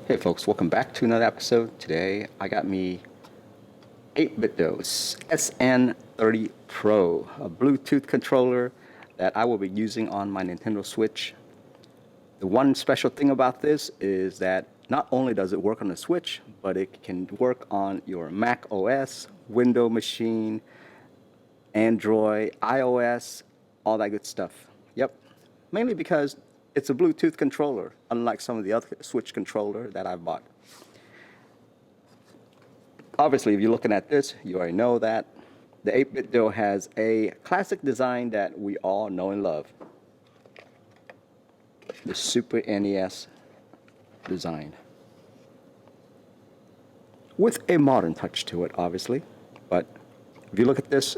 Hey folks, welcome back to another episode. Today I got me 8Bitdo SN30 Pro, a Bluetooth controller that I will be using on my Nintendo Switch. The one special thing about this is that not only does it work on the Switch, but it can work on your Mac OS, Windows machine, Android, iOS, all that good stuff. Yep, mainly because it's a Bluetooth controller, unlike some of the other Switch controller that I've bought. Obviously, if you're looking at this, you already know that the 8Bitdo has a classic design that we all know and love. The Super NES design. With a modern touch to it, obviously. But if you look at this,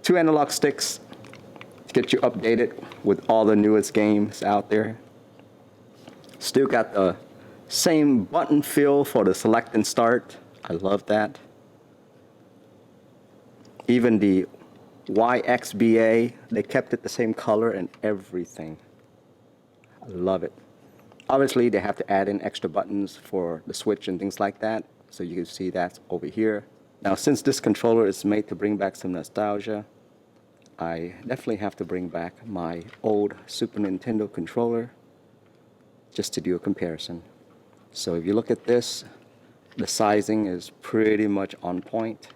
2 analog sticks to get you updated with all the newest games out there. Still got the same button feel for the select and start. I love that. Even the YXBA, they kept it the same color and everything. I love it. Obviously, they have to add in extra buttons for the Switch and things like that. So you can see that's over here. Now, since this controller is made to bring back some nostalgia, I definitely have to bring back my old Super Nintendo controller just to do a comparison. So if you look at this, the sizing is pretty much on point.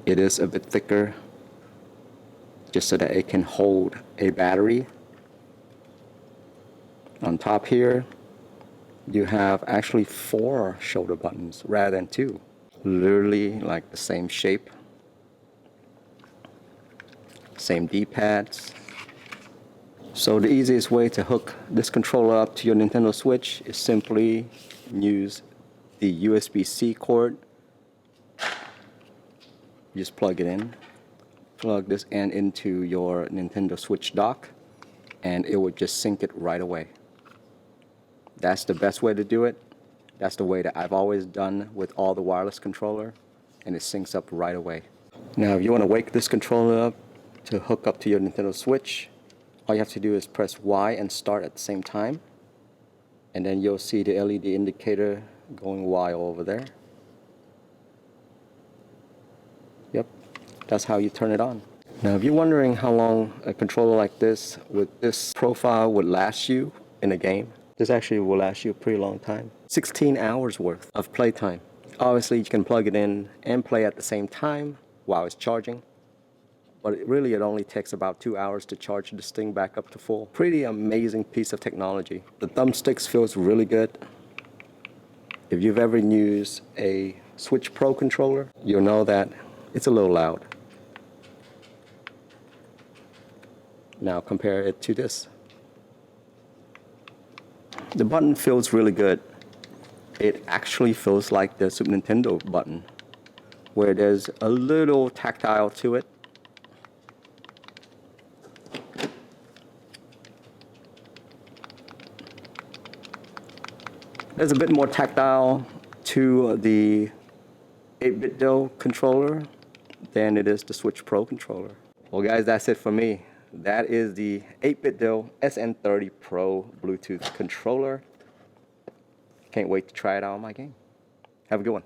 It is a bit thicker just so that it can hold a battery. On top here, you have actually 4 shoulder buttons rather than 2. Literally like the same shape. Same D-pads. So the easiest way to hook this controller up to your Nintendo Switch is simply use the USB-C cord. Just plug it in. Plug this end into your Nintendo Switch dock and it would just sync it right away. That's the best way to do it. That's the way that I've always done with all the wireless controller, and it syncs up right away. Now, if you want to wake this controller up to hook up to your Nintendo Switch, all you have to do is press Y and start at the same time, and then you'll see the LED indicator going Y over there. Yep, that's how you turn it on. Now, if you're wondering how long a controller like this with this profile would last you in a game, this actually will last you a pretty long time. 16 hours worth of playtime. Obviously, you can plug it in and play at the same time while it's charging. But it only takes about 2 hours to charge this thing back up to full. Pretty amazing piece of technology. The thumbsticks feels really good. If you've ever used a Switch Pro controller, you'll know that it's a little loud. Now compare it to this. The button feels really good. It actually feels like the Super Nintendo button, where there's a little tactile to it. There's a bit more tactile to the 8Bitdo controller than it is the Switch Pro controller. Well guys, that's it for me. That is the 8Bitdo SN30 Pro Bluetooth controller. Can't wait to try it out on my game. Have a good one.